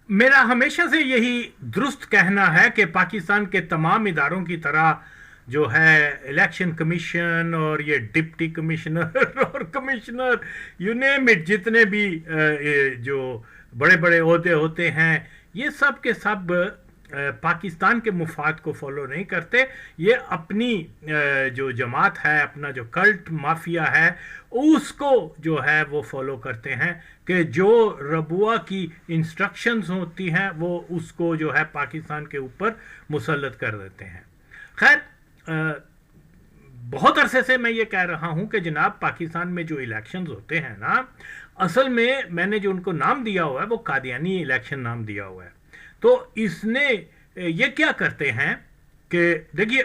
मेरा हमेशा से यही दुरुस्त कहना है कि पाकिस्तान के तमाम इदारों की तरह जो है इलेक्शन कमीशन और ये डिप्टी कमिश्नर और कमिश्नर, यू नेम इट, जितने भी जो बड़े बड़े ओहदे होते हैं, ये सब के सब पाकिस्तान के मुफाद को फॉलो नहीं करते। ये अपनी जो जमात है, अपना जो कल्ट माफिया है, उसको जो है वो फॉलो करते हैं कि जो रबुआ की इंस्ट्रक्शंस होती हैं वो उसको जो है पाकिस्तान के ऊपर मुसल्लत कर देते हैं। खैर, बहुत अरसे से मैं ये कह रहा हूं कि जनाब पाकिस्तान में जो इलेक्शंस होते हैं ना, असल में मैंने जो उनको नाम दिया हुआ है वो कादियानी इलेक्शन नाम दिया हुआ है। तो इसने ये क्या करते हैं कि देखिए,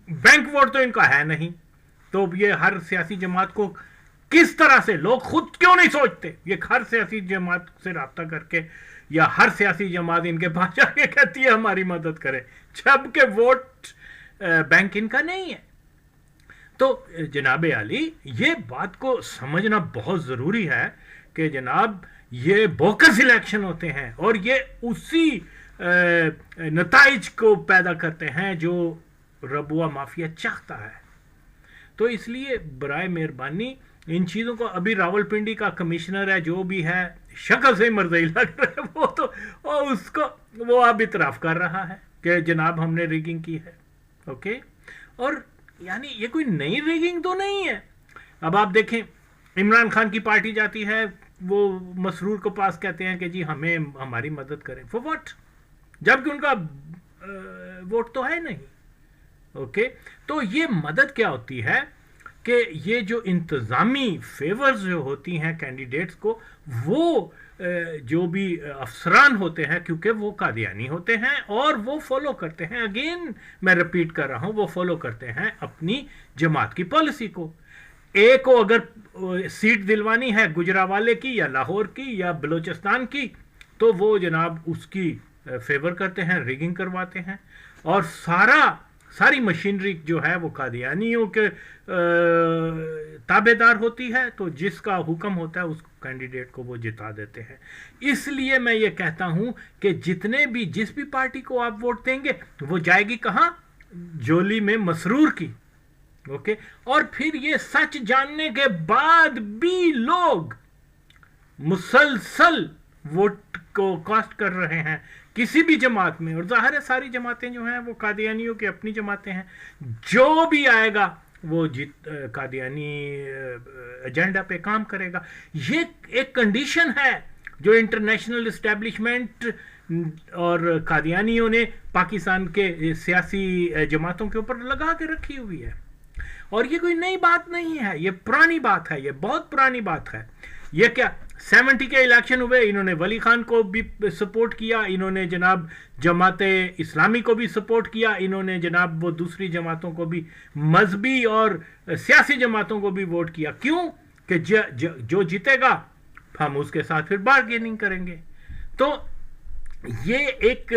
बैंक वोट तो इनका है नहीं, तो ये हर सियासी जमात को किस तरह से, लोग खुद क्यों नहीं सोचते, ये हर सियासी जमात से रब्ता करके या हर सियासी जमात इनके पास जाके कहती है हमारी मदद करे, जबकि वोट बैंक इनका नहीं है। तो जनाब आली, ये बात को समझना बहुत ज़रूरी है कि जनाब ये बोकस इलेक्शन होते हैं और ये उसी नताइज को पैदा करते हैं जो रबुआ माफिया चाहता है। तो इसलिए बराए मेहरबानी इन चीज़ों को, अभी रावलपिंडी का कमिश्नर है जो भी है, शक्ल से मर्ज़ई लग रहा है, वो तो उसको वो अब इतराफ़ कर रहा है कि जनाब हमने रिगिंग की है। ओके, और यानी ये कोई नई रिगिंग तो नहीं है। अब आप देखें, इमरान खान की पार्टी जाती है, वो मसरूर को पास कहते हैं कि जी हमें हमारी मदद करें, फॉर व्हाट, जबकि उनका वोट तो है नहीं। ओके, तो ये मदद क्या होती है कि ये जो इंतज़ामी फेवर्स जो होती हैं कैंडिडेट्स को, वो जो भी अफसरान होते हैं, क्योंकि वो कादियानी होते हैं और वो फॉलो करते हैं, अगेन मैं रिपीट कर रहा हूं, वो फॉलो करते हैं अपनी जमात की पॉलिसी को। एक को अगर सीट दिलवानी है गुजरावाले की या लाहौर की या बलूचिस्तान की, तो वो जनाब उसकी फेवर करते हैं, रिगिंग करवाते हैं, और सारी मशीनरी जो है वो कादियानियों के ताबेदार होती है। तो जिसका हुक्म होता है उस कैंडिडेट को वो जिता देते हैं। इसलिए मैं ये कहता हूं कि जिस भी पार्टी को आप वोट देंगे वो जाएगी कहां, जोली में मसरूर की। ओके, और फिर ये सच जानने के बाद भी लोग मुसलसल वोट को कास्ट कर रहे हैं किसी भी जमात में, और जाहिर है सारी जमातें जो हैं वो कादियानियों की अपनी जमातें हैं, जो भी आएगा वो कादियानी एजेंडा पे काम करेगा। ये एक कंडीशन है जो इंटरनेशनल एस्टेब्लिशमेंट और कादियानियों ने पाकिस्तान के सियासी जमातों के ऊपर लगा के रखी हुई है, और ये कोई नई बात नहीं है, ये पुरानी बात है, ये बहुत पुरानी बात है। ये क्या 70 के इलेक्शन हुए, इन्होंने वली खान को भी सपोर्ट किया, इन्होंने जनाब जमाते इस्लामी को भी सपोर्ट किया, इन्होंने जनाब वो दूसरी जमातों को भी, मजहबी और सियासी जमातों को भी वोट किया। क्यों? कि जो जीतेगा हम उसके साथ फिर बार्गेनिंग करेंगे। तो ये एक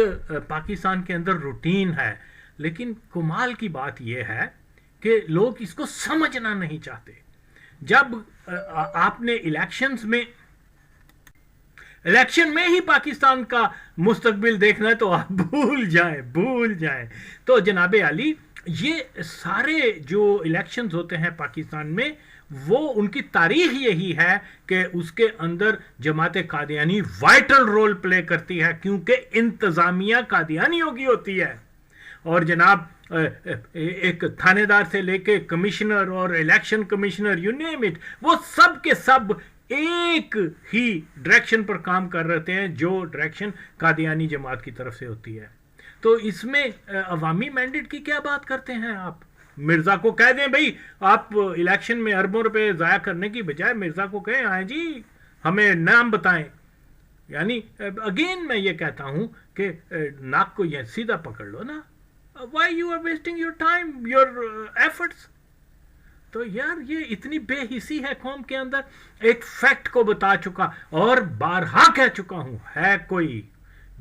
पाकिस्तान के अंदर रूटीन है, लेकिन कमाल की बात यह है कि लोग इसको समझना नहीं चाहते। जब आपने इलेक्शन में ही पाकिस्तान का मुस्तकबिल देखना है तो आप भूल जाएं। तो जनाब आली, ये सारे जो इलेक्शंस होते हैं पाकिस्तान में, वो उनकी तारीख यही है कि उसके अंदर जमात कादियानी वाइटल रोल प्ले करती है, क्योंकि इंतजामिया कादियानियों की होती है। और जनाब एक थानेदार से लेके कमिश्नर और election commissioner, you name it, वो सब के सब एक ही डायरेक्शन पर काम कर रहे हैं, जो डायरेक्शन कादियानी जमात की तरफ से होती है। तो इसमें अवामी मैंडेट की क्या बात करते हैं आप? मिर्जा को कह दें भाई आप इलेक्शन में अरबों रुपए जाया करने की बजाय मिर्जा को कहें हाँ जी हमें नाम बताएं। यानी अगेन मैं ये कहता हूं कि नाक को ये सीधा पकड़ लो ना, why you are wasting your time, your efforts. तो यार ये इतनी बेहिसी है कौम के अंदर। एक फैक्ट को बता चुका और बारहा कह चुका हूं, है कोई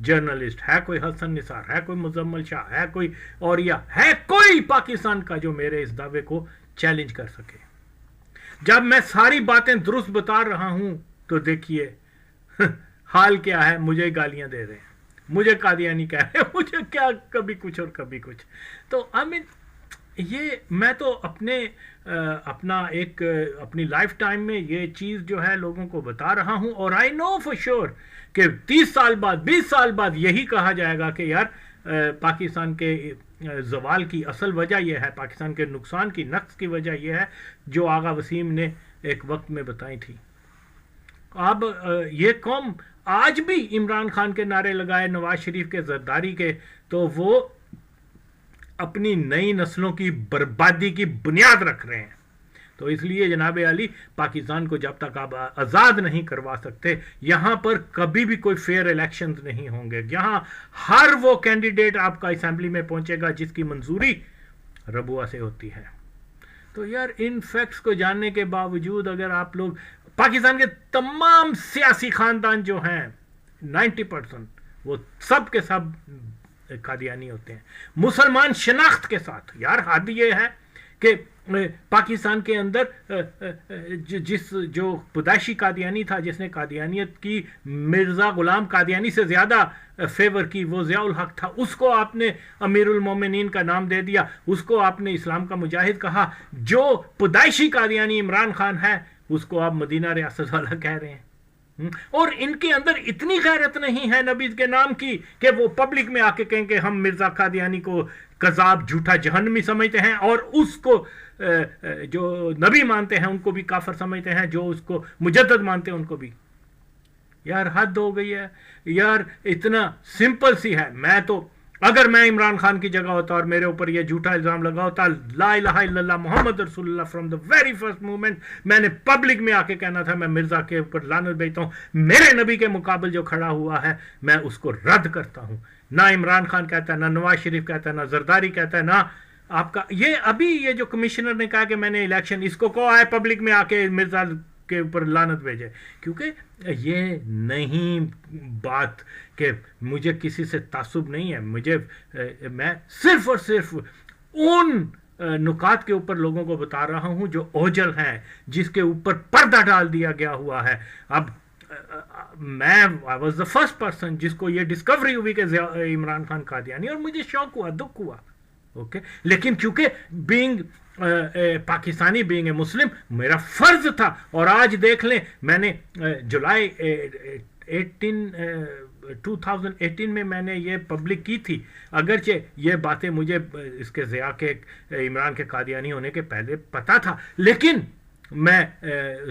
जर्नलिस्ट, है कोई हसन निसार, है कोई मुजम्मल शाह, है कोई औरिया, है कोई पाकिस्तान का जो मेरे इस दावे को चैलेंज कर सके? जब मैं सारी बातें दुरुस्त बता रहा हूं तो देखिए حال کیا ہے، مجھے گالیاں دے رہے ہیں، مجھے قادیانی کہہ رہے ہیں، مجھے کیا کبھی کچھ اور کبھی کچھ. تو یہ میں تو اپنی لائف ٹائم میں یہ چیز جو ہے لوگوں کو بتا رہا ہوں، اور آئی نو فور شیور کہ 30 سال بعد 20 سال بعد یہی کہا جائے گا کہ یار پاکستان کے زوال کی اصل وجہ یہ ہے، پاکستان کے نقصان کی نقص کی وجہ یہ ہے جو آغا وسیم نے ایک وقت میں بتائی تھی. اب یہ قوم آج بھی عمران خان کے نعرے لگائے، نواز شریف کے زرداری کے، تو وہ اپنی نئی نسلوں کی بربادی کی بنیاد رکھ رہے ہیں. تو اس لیے جناب عالی، پاکستان کو جب تک آپ آزاد نہیں کروا سکتے، یہاں پر کبھی بھی کوئی فیئر الیکشنز نہیں ہوں گے. یہاں ہر وہ کینڈیڈیٹ آپ کا اسمبلی میں پہنچے گا جس کی منظوری ربوہ سے ہوتی ہے. تو یار ان فیکٹس کو جاننے کے باوجود اگر آپ لوگ، پاکستان کے تمام سیاسی خاندان جو ہیں 90% وہ سب کے سب قادیانی ہوتے ہیں، مسلمان شناخت کے ساتھ. یار حد یہ ہے کہ پاکستان کے اندر جو پیدائشی قادیانی تھا، جس نے قادیانیت کی مرزا غلام قادیانی سے زیادہ فیور کی، وہ ضیاء الحق تھا. اس کو آپ نے امیر المومنین کا نام دے دیا، اس کو آپ نے اسلام کا مجاہد کہا. جو پیدائشی قادیانی عمران خان ہے اس کو آپ مدینہ ریاست والا کہہ رہے ہیں. اور ان کے اندر اتنی غیرت نہیں ہے نبی کے نام کی کہ وہ پبلک میں آ کے کہیں کہ ہم مرزا قادیانی کو کذاب جھوٹا جہنمی سمجھتے ہیں، اور اس کو جو نبی مانتے ہیں ان کو بھی کافر سمجھتے ہیں، جو اس کو مجدد مانتے ہیں ان کو بھی. یار حد ہو گئی ہے یار. اتنا سمپل سی ہے. اگر میں عمران خان کی جگہ ہوتا اور میرے اوپر یہ جھوٹا الزام لگا ہوتا، لا الہ الا اللہ محمد رسول اللہ from the very first moment میں نے پبلک میں آ کے کہنا تھا میں مرزا کے اوپر لعنت بھیجتا ہوں. میرے نبی کے مقابل جو کھڑا ہوا ہے میں اس کو رد کرتا ہوں. نہ عمران خان کہتا ہے، نہ نواز شریف کہتا ہے، نہ زرداری کہتا ہے، نہ آپ کا یہ جو کمشنر نے کہا کہ میں نے الیکشن، اس کو کہا ہے پبلک میں آ کے مرزا کے اوپر لعنت بھیجے. کیونکہ یہ نہیں بات کہ مجھے کسی سے تعصب نہیں ہے، میں صرف اور صرف ان نکات کے اوپر لوگوں کو بتا رہا ہوں جو اوجل ہیں، جس کے اوپر پردہ ڈال دیا گیا ہوا ہے. اب میں I was the first person جس کو یہ ڈسکوری ہوئی کہ عمران خان قادیانی، اور مجھے شوق ہوا، دکھ ہوا. اوکے، لیکن کیونکہ بینگ پاکستانی، بینگ اے مسلم، میرا فرض تھا. اور آج دیکھ لیں، میں نے جولائی 2018 میں میں نے یہ پبلک کی تھی، اگرچہ یہ باتیں مجھے اس کے ضیاء کے عمران کے قادیانی ہونے کے پہلے پتا تھا، لیکن میں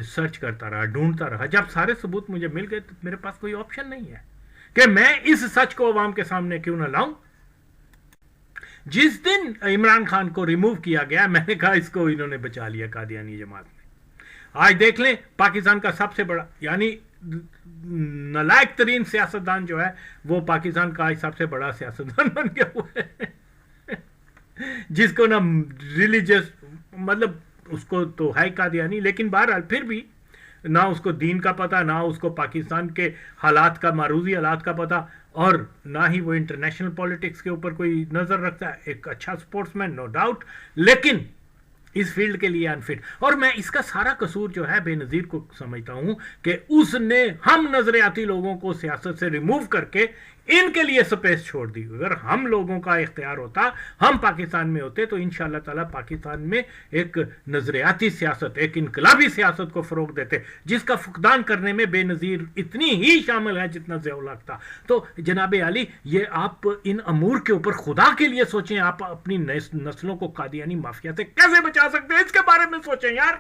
سرچ کرتا رہا، ڈھونڈتا رہا. جب سارے ثبوت مجھے مل گئے تو میرے پاس کوئی آپشن نہیں ہے کہ میں اس سچ کو عوام کے سامنے کیوں نہ لاؤں. جس دن عمران خان کو ریموو کیا گیا، میں نے کہا اس کو انہوں نے بچا لیا قادیانی جماعت نے. آج دیکھ لیں پاکستان کا سب سے بڑا، یعنی نالائق ترین سیاستدان جو ہے وہ پاکستان کا آج سب سے بڑا سیاستدان بن گیا ہوا ہے، جس کو نہ ریلیجس، مطلب اس کو تو ہے قادیانی، لیکن بہرحال پھر بھی نہ اس کو دین کا پتہ، نہ اس کو پاکستان کے حالات کا، معروضی حالات کا پتہ، اور نہ ہی وہ انٹرنیشنل پولیٹکس کے اوپر کوئی نظر رکھتا ہے. ایک اچھا سپورٹس مین نو ڈاؤٹ، لیکن اس فیلڈ کے لیے انفٹ. اور میں اس کا سارا قصور جو ہے بے نظیر کو سمجھتا ہوں کہ اس نے ہم نظریاتی لوگوں کو سیاست سے ریموو کر کے ان کے لیے سپیس چھوڑ دی. اگر ہم لوگوں کا اختیار ہوتا، ہم پاکستان میں ہوتے، تو انشاءاللہ تعالی پاکستان میں ایک نظریاتی سیاست، ایک انقلابی سیاست کو فروغ دیتے، جس کا فقدان کرنے میں بے نظیر اتنی ہی شامل ہے جتنا ضیاء الحق تھا. تو جناب عالی، یہ آپ ان امور کے اوپر خدا کے لیے سوچیں. آپ اپنی نسلوں کو قادیانی مافیا سے کیسے بچا سکتے ہیں، اس کے بارے میں سوچیں یار.